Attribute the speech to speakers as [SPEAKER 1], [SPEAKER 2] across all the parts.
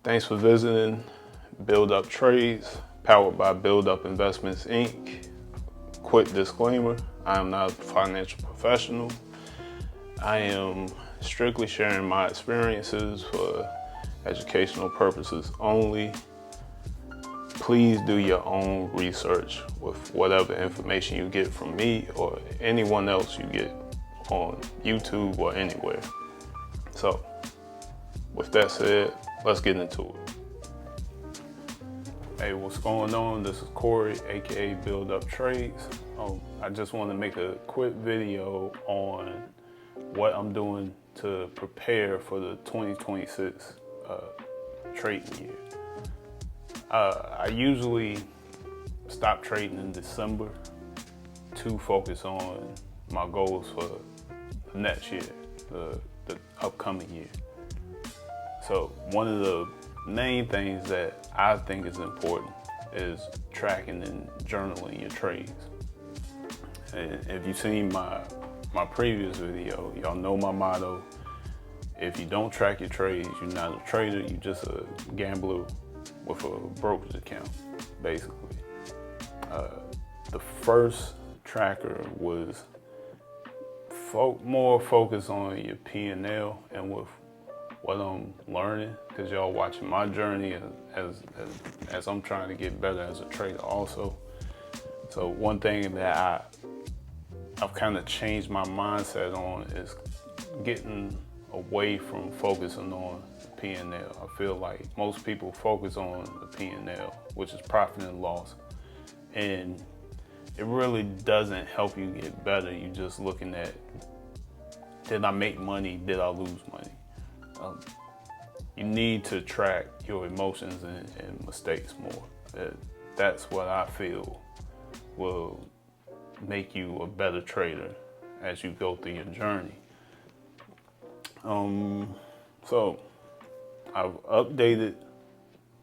[SPEAKER 1] Thanks for visiting Build Up Trades, powered by Build Up Investments, Inc. Quick disclaimer, I am not a financial professional. I am strictly sharing my experiences for educational purposes only. Please do your own research with whatever information you get from me or anyone else you get on YouTube or anywhere. So, with that said, let's get into it. Hey, what's going on? This is Corey, aka Build Up Trades. I just want to make a quick video on what I'm doing to prepare for the 2026 trading year. I usually stop trading in December to focus on my goals for the next year, the upcoming year. So one of the main things that I think is important is tracking and journaling your trades. And if you've seen my previous video, y'all know my motto: if you don't track your trades, you're not a trader, you're just a gambler with a brokerage account, basically. The first tracker was more focused on your P&L and with what I'm learning, because y'all watching my journey as I'm trying to get better as a trader also. So one thing that I've kind of changed my mindset on is getting away from focusing on the P&L. I feel like most people focus on the P&L, which is profit and loss, and it really doesn't help you get better. You're just looking at, did I make money? Did I lose money? You need to track your emotions and mistakes more. That's what I feel will make you a better trader as you go through your journey. So I've updated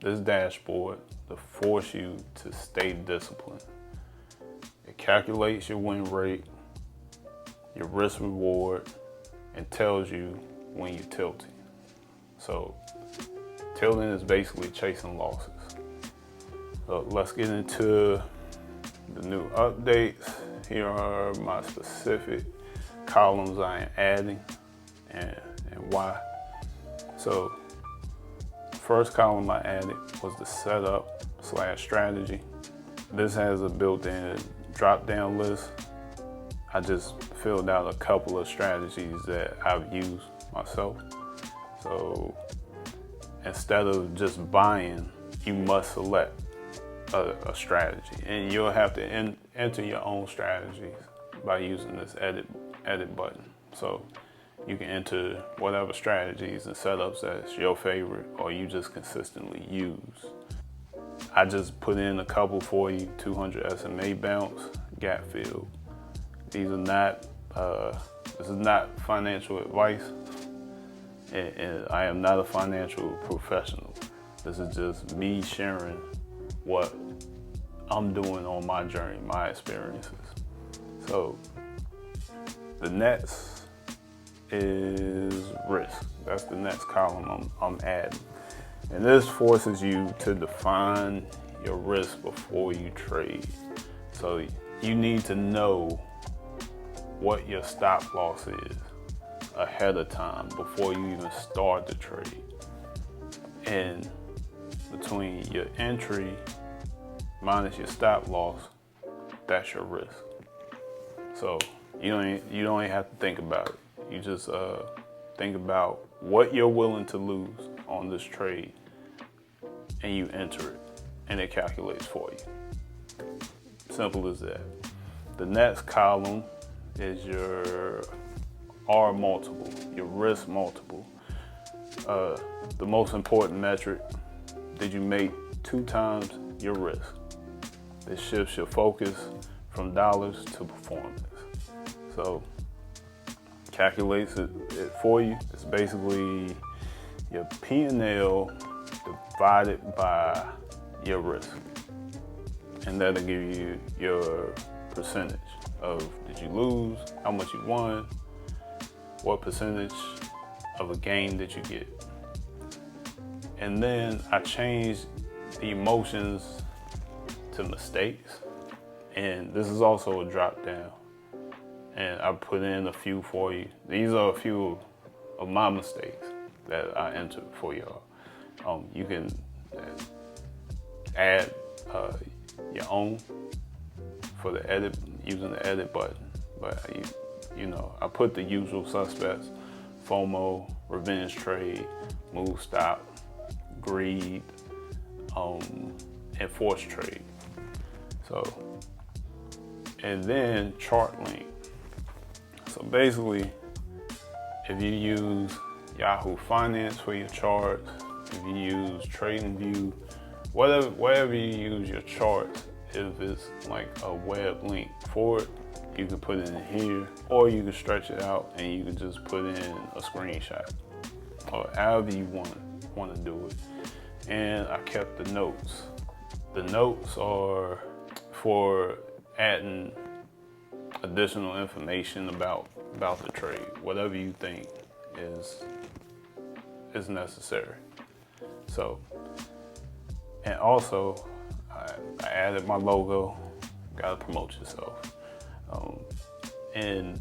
[SPEAKER 1] this dashboard to force you to stay disciplined. It calculates your win rate, your risk reward, and tells you when you're tilting. So tilting is basically chasing losses. So let's get into the new updates. Here are my specific columns I am adding and why. So first column I added was the setup / strategy. This has a built-in drop-down list. I just filled out a couple of strategies that I've used myself. So instead of just buying, you must select a strategy, and you'll have to enter your own strategies by using this edit button. So you can enter whatever strategies and setups that's your favorite or you just consistently use. I just put in a couple for you: 200 SMA bounce, gap fill. These are not, this is not financial advice, and I am not a financial professional. This is just me sharing what I'm doing on my journey, my experiences. So the next is risk. That's the next column I'm adding. And this forces you to define your risk before you trade. So you need to know what your stop loss is ahead of time before you even start the trade. And between your entry minus your stop loss, that's your risk. So you don't even have to think about it. You just think about what you're willing to lose on this trade, and you enter it, and it calculates for you. Simple as that. The next column is your R multiple, your risk multiple. The most important metric: did you make 2 times your risk? This shifts your focus from dollars to performance. So calculates it for you. It's basically your P&L divided by your risk, and that'll give you your percentage of, did you lose, how much you won, what percentage of a gain did you get. And then I changed the emotions to mistakes. And this is also a drop down. And I put in a few for you. These are a few of my mistakes that I entered for y'all. You can add your own for the edit using the edit button. But you know, I put the usual suspects: FOMO, revenge trade, move stop, greed, and force trade. So, and then chart link. So basically, if you use Yahoo Finance for your charts, if you use TradingView, wherever you use your charts, if it's like a web link for it, you can put it in here, or you can stretch it out and you can just put in a screenshot, or however you want to do it. And I kept the notes. The notes are for adding additional information about the trade, whatever you think is necessary. So, and also I added my logo. Gotta promote yourself, and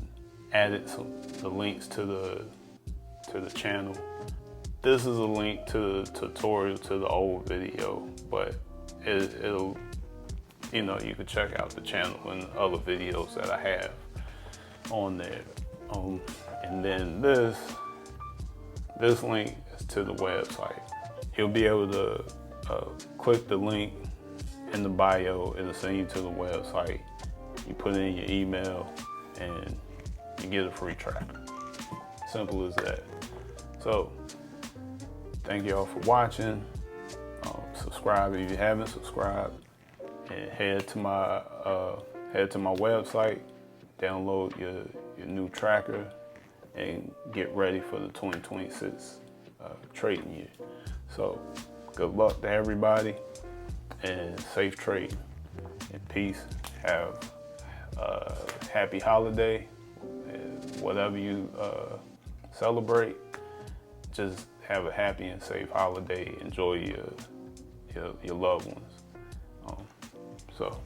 [SPEAKER 1] added the links to the channel. This is a link to the tutorial to the old video, but it'll, you know, you can check out the channel and other videos that I have on there. And then this link is to the website. You'll be able to click the link in the bio. It'll send you to the website. You put in your email and you get a free tracker. Simple as that. So thank y'all for watching. Subscribe if you haven't subscribed, and head to my website, download your new tracker, and get ready for the 2026 trading year. So good luck to everybody, and safe trading, and peace. Have a happy holiday, and whatever you celebrate, just have a happy and safe holiday. Enjoy your loved ones. So